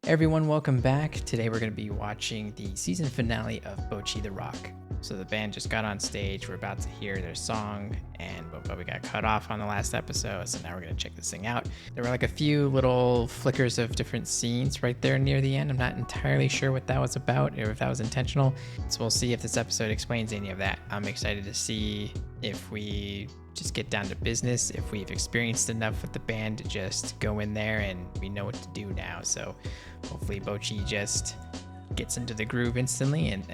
Everyone, welcome back. Today we're going to be watching the season finale of Bocchi the Rock. So the band just got on stage. We're about to hear their song, but we got cut off on the last episode, so now we're going to check this thing out. There were like a few little flickers of different scenes right there near the end. I'm not entirely sure what that was about or if that was intentional. So we'll see if this episode explains any of that. I'm excited to see if we just get down to business, if we've experienced enough with the band to just go in there and we know what to do now. So hopefully Bocchi just gets into the groove instantly and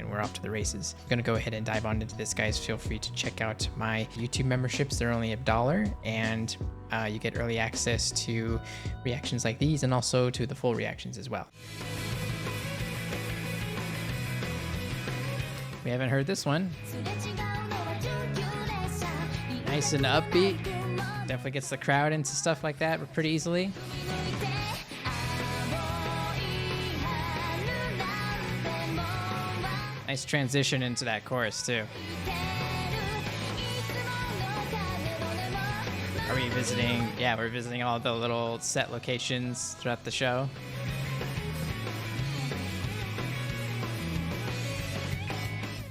we're off to the races. I'm gonna go ahead and dive on into this, guys. Feel free to check out my YouTube memberships. They're only $1 and you get early access to reactions like these and also to the full reactions as well. We haven't heard this one. Nice and upbeat. Definitely gets the crowd into stuff like that pretty easily. Nice transition into that chorus too. Are we visiting? Yeah, we're visiting all the little set locations throughout the show.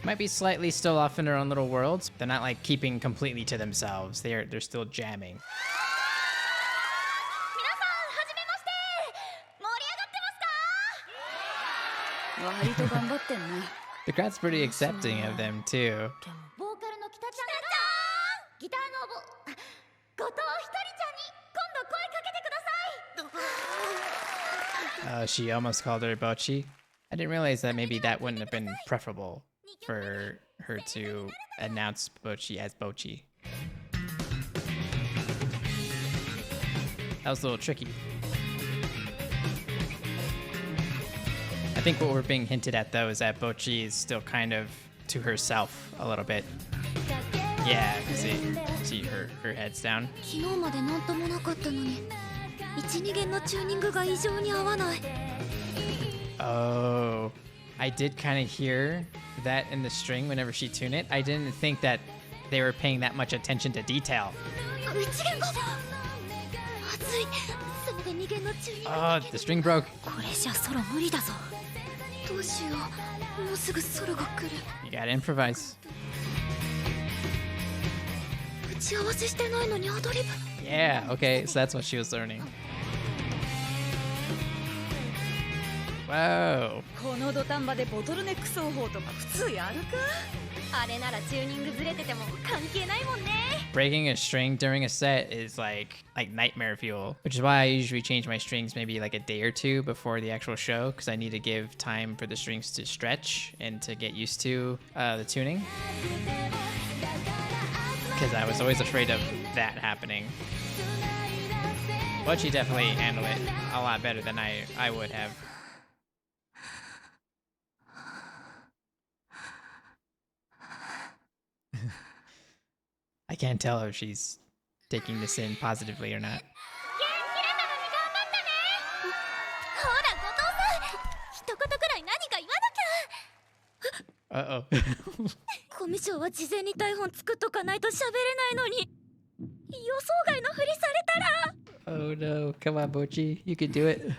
Might be slightly still off in their own little worlds. They're not like keeping completely to themselves. They're still jamming. The crowd's pretty accepting of them too. Oh, she almost called her Bocchi. I didn't realize that maybe that wouldn't have been preferable for her to announce Bocchi as Bocchi. That was a little tricky. I think what we're being hinted at though is that Bocchi is still kind of to herself a little bit. Yeah, see her head's down. Oh, I did kind of hear that in the string whenever she tuned it. I didn't think that they were paying that much attention to detail. Oh, the string broke. You gotta improvise. Yeah, okay, so that's what she was learning. Whoa. Breaking a string during a set is like nightmare fuel, which is why I usually change my strings maybe like a day or two before the actual show, because I need to give time for the strings to stretch and to get used to the tuning. Because I was always afraid of that happening. But she definitely handled it a lot better than I would have. I can't tell if she's taking this in positively or not. Uh-oh. Oh no, come on Bocchi, you can do it.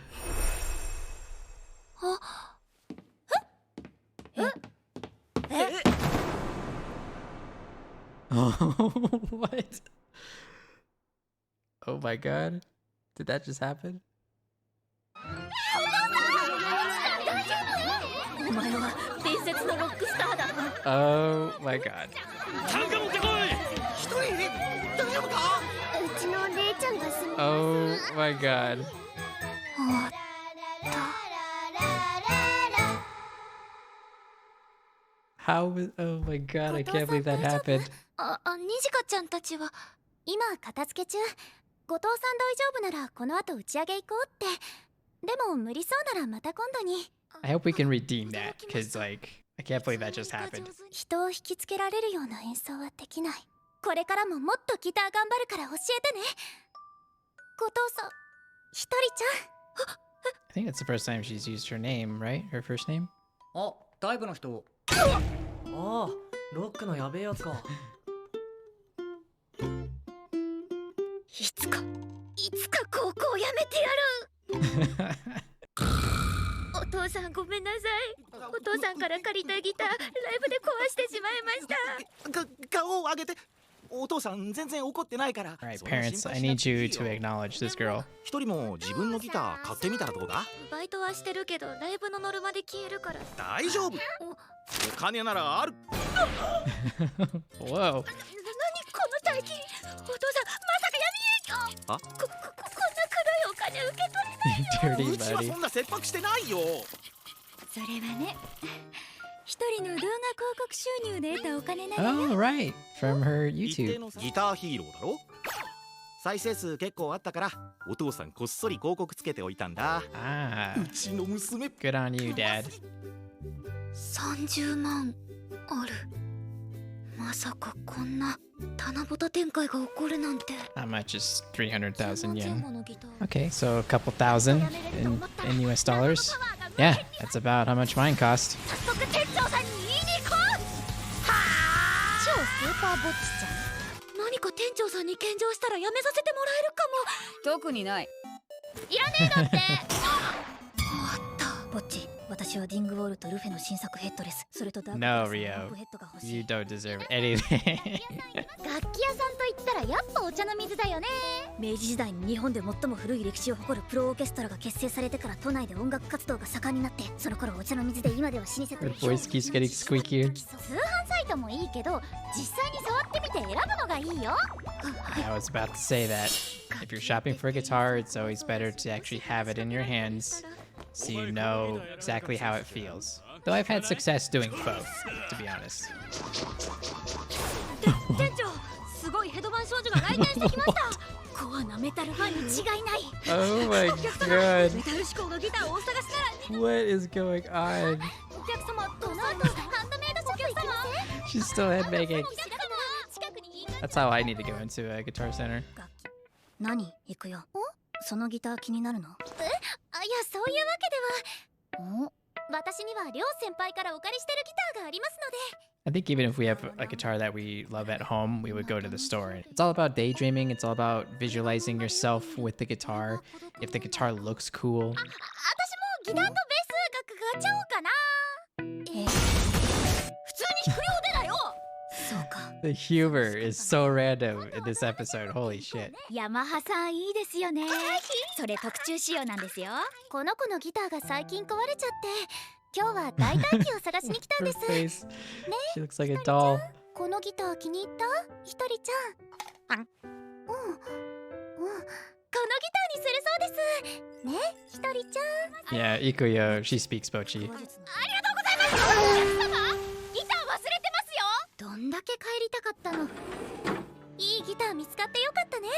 Oh, what? Oh my god. Did that just happen? Oh my god. Oh my god. How was, oh my god, I can't believe that happened. I hope we can redeem that, because like, I can't believe that just happened. I think that's the first time she's used her name, right? Her first name? あ、ダイブの人。ああ、ロックのやべえやつか。いつか高校を辞めてやる。お父さんごめんなさい。お父さんから借りたギターライブで壊してしまいました。顔を上げて。お父さん全然怒ってないから。 Alright, parents, I need you to acknowledge this girl. 一人も自分のギター買ってみたらどうだ？バイトはしてるけどライブのノルマで消えるから。大丈夫。お金ならある。 Whoa. 何この大金。お父さんまさか闇営業。こんな黒いお金受け取れないよ。 You うちは dirty そんな切迫してないよ。それはね、一人の動画広告収入で得たお金な buddy. のよ。 Oh, right. From her 一定 YouTube. のギターヒーローだろ。再生数結構あったからお父さんこっそり広告つけておいたんだ。 Ah, うちの娘。 good on you, Dad. 30万ある。まさかこんな棚ぼた展開が起こるなんて。 How much is 300,000 前 yen? 後のギター。 Okay, so a couple thousand in US dollars. Yeah, that's about how much mine cost. 早速店長さんに言いに行こう。超スーパーぼっちちゃん。何か店長さんに献上したらやめさせてもらえるかも。特にない。いらねえだって。あったぼっち。私はディングウォールとルフェの新作ヘッドレス、それとダーク No, ブレス Rio. のヘッドが欲し You い。 don't deserve anything. 楽器屋さんと言ったらやっぱお茶の水だよね。明治時代に日本で最も古い歴史を誇るプロオーケストラが結成されてから都内で音楽活動が盛んになって、その頃お茶の水で今では老舗と The voice keeps getting squeakier. 通販サイトもいいけど実際に触ってみて選ぶのがいいよ。 I was about to say that. If you're shopping for a guitar, it's always better to actually have it in your hands so you know exactly how it feels. Though I've had success doing both, to be honest. 店長、すごいヘドバン少女が来店してきました。コアなメタルファンに違いない。 Oh my お客様、 god. メタル志向のギターをお探しなら。 What is going on? お客様、この後ハンドメイドショップ行きません？ She's still head making. 近くにいい。 That's how I need to go into a guitar center. 何行くよ。そのギター気になるの？いや、そういうわけでは。私にはりょう先輩からお借りしてるギターがありますので。 I think even if we have a guitar that we love at home, we would go to the store. It's all about daydreaming. It's all about visualizing yourself with the guitar. If the guitar looks cool. 私もギターとベースガチャおうかな。普通に弾くようでだよ。そうか。 The humor is so random in this episode. Holy shit. ヤマハさんいいですよね。それ特注仕様なんですよ。この子のギターが最近壊れちゃって、今日は大胆機を探しに来たん Her です。 face. She looks like a doll. このギター気に入った？ひとりちゃん。このギターにするそうです。ね、ひとりちゃん。 Yeah, Ikuyo, she speaks Bocchi. ありがとうございます。お客様、ギター忘れてますよ。どんだけ帰りたかったの。いいギター見つかってよかったね。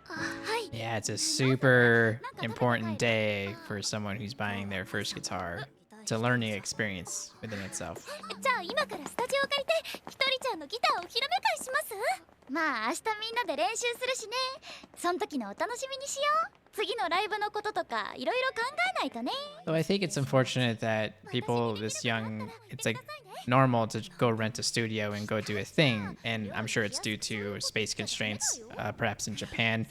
はい。 Yeah, it's a super important day for someone who's buying their first guitar. It's a learning experience within itself. じゃあ今からスタジオ借りてひとりちゃんのギターをお披露目会します。まあ明日みんなで練習するしね。そん時のお楽しみにしよう。次のライブのこととかいろいろ考えないとね。 So I think it's unfortunate that people this young, it's like normal to go rent a studio and go do a thing. And I'm sure it's due to space constraints, perhaps in Japan,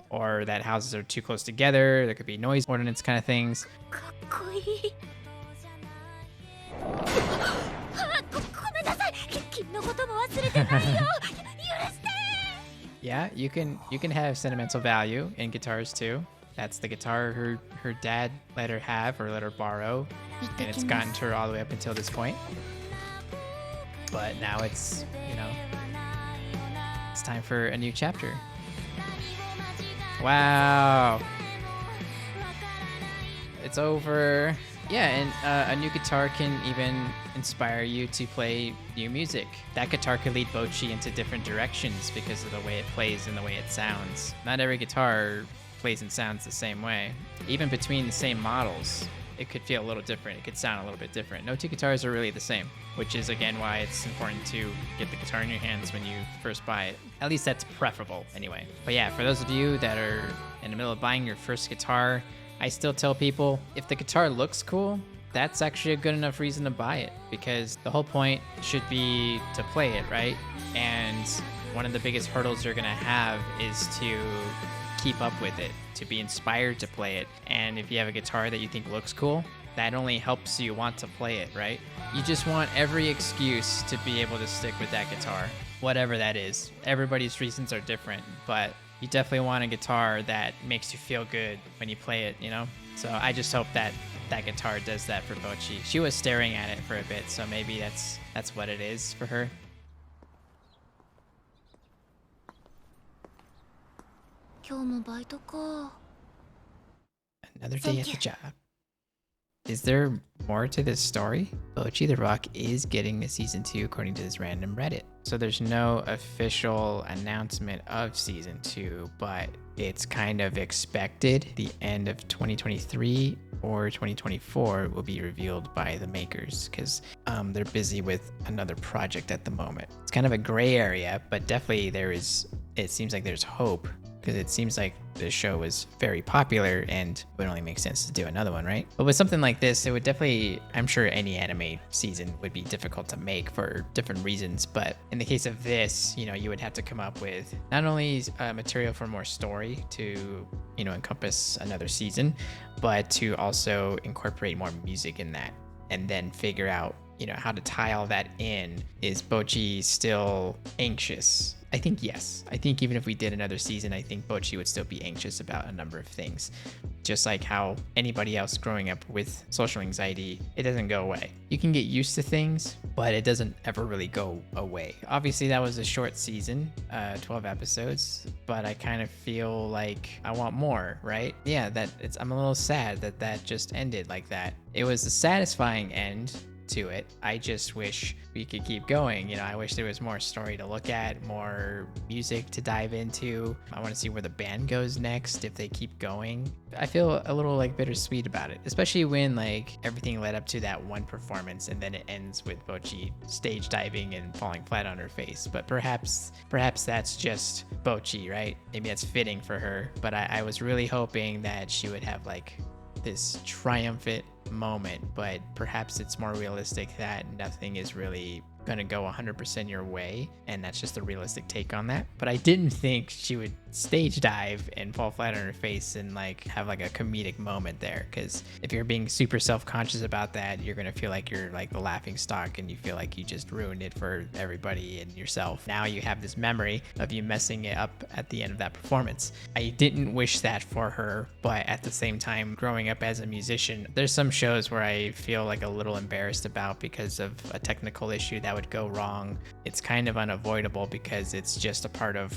or that houses are too close together. There could be noise ordinance kind of things. かっこいい。ごめんなさい。君のことも忘れてないよ。許して。 Yeah, you can have sentimental value in guitars too. That's the guitar her dad let her have or let her borrow, and it's gotten to her all the way up until this point. But now it's, you know, it's time for a new chapter. Wow. It's over. Yeah, and a new guitar can even inspire you to play new music. That guitar could lead Bocchi into different directions because of the way it plays and the way it sounds. Not every guitar plays and sounds the same way. Even between the same models, it could feel a little different. It could sound a little bit different. No two guitars are really the same, which is again why it's important to get the guitar in your hands when you first buy it. At least that's preferable anyway. But yeah, for those of you that are in the middle of buying your first guitar, I still tell people, if the guitar looks cool, that's actually a good enough reason to buy it, because the whole point should be to play it, right? And one of the biggest hurdles you're gonna have is to keep up with it, to be inspired to play it. And if you have a guitar that you think looks cool, that only helps you want to play it, right? You just want every excuse to be able to stick with that guitar, whatever that is. Everybody's reasons are different, but you definitely want a guitar that makes you feel good when you play it, you know? So I just hope that that guitar does that for Bocchi. She was staring at it for a bit, so maybe that's what it is for her. Another day at the job. Is there more to this story? Bocchi the Rock is getting a season 2 according to this random Reddit. So there's no official announcement of season 2, but it's kind of expected. The end of 2023 or 2024 will be revealed by the makers because they're busy with another project at the moment. It's kind of a gray area, but definitely it seems like there's hope, because it seems like the show is very popular and it would only make sense to do another one, right? But with something like this, it would definitely, I'm sure any anime season would be difficult to make for different reasons. But in the case of this, you know, you would have to come up with not only material for more story to, you know, encompass another season, but to also incorporate more music in that, and then figure out, you know, how to tie all that in. Is Bocchi still anxious? I think yes. I think even if we did another season, I think Bocchi would still be anxious about a number of things. Just like how anybody else growing up with social anxiety, it doesn't go away. You can get used to things, but it doesn't ever really go away. Obviously, that was a short season, 12 episodes, but I kind of feel like I want more, right? Yeah, I'm a little sad that just ended like that. It was a satisfying end to it. I just wish we could keep going. You know, I wish there was more story to look at, more music to dive into. I want to see where the band goes next if they keep going. I feel a little like bittersweet about it, especially when like everything led up to that one performance and then it ends with Bocchi stage diving and falling flat on her face. But perhaps that's just Bocchi, right? Maybe that's fitting for her. But I was really hoping that she would have like this triumphant moment, but perhaps it's more realistic that nothing is really gonna go 100% your way, and that's just a realistic take on that. But I didn't think she would stage dive and fall flat on her face and like have like a comedic moment there, because if you're being super self-conscious about that, you're gonna feel like you're like the laughing stock and you feel like you just ruined it for everybody and yourself. Now you have this memory of you messing it up at the end of that performance. I didn't wish that for her, but at the same time, growing up as a musician, there's some shows where I feel like a little embarrassed about because of a technical issue that would go wrong. It's kind of unavoidable because it's just a part of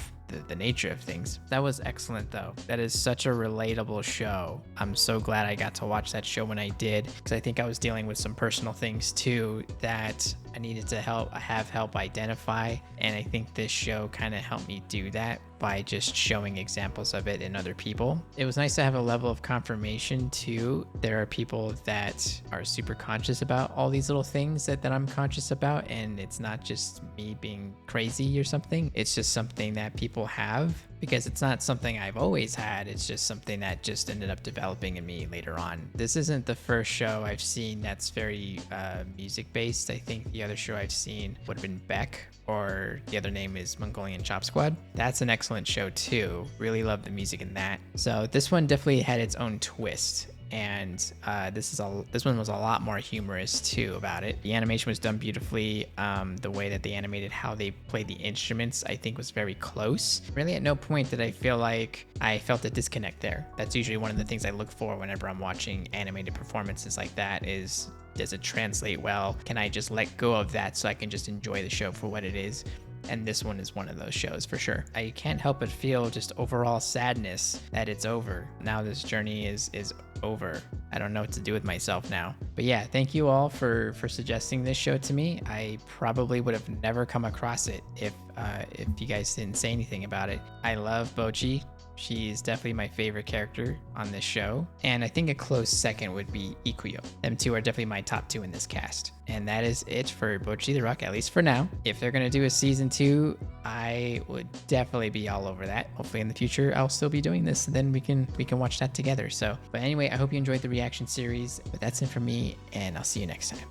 the nature of things. That was excellent though. That is such a relatable show. I'm so glad I got to watch that show when I did, because I think I was dealing with some personal things too that I needed to have help identify, and I think this show kind of helped me do that by just showing examples of it in other people. It was nice to have a level of confirmation too. There are people that are super conscious about all these little things that I'm conscious about, and it's not just me being crazy or something. It's just something that people have, because it's not something I've always had. It's just something that just ended up developing in me later on. This isn't the first show I've seen that's very music based. I think the other show I've seen would have been Beck, or the other name is Mongolian Chop Squad. That's an excellent show too. Really love the music in that. So this one definitely had its own twist. And this one was a lot more humorous too about it. The animation was done beautifully. The way that they animated how they played the instruments, I think, was very close. Really, at no point did I feel like I felt a disconnect there. That's usually one of the things I look for whenever I'm watching animated performances like that. Is, does it translate well? Can I just let go of that so I can just enjoy the show for what it is? And this one is one of those shows for sure. I can't help but feel just overall sadness that it's over. Now this journey is over. I don't know what to do with myself now. But yeah, thank you all for suggesting this show to me. I probably would have never come across it if you guys didn't say anything about it. I love Bocchi. She's definitely my favorite character on this show. And I think a close second would be Ikuyo. Them two are definitely my top two in this cast. And that is it for Bocchi the Rock, at least for now. If they're going to do a season 2, I would definitely be all over that. Hopefully in the future, I'll still be doing this, and then we can watch that together. So, but anyway, I hope you enjoyed the reaction series. But that's it for me, and I'll see you next time.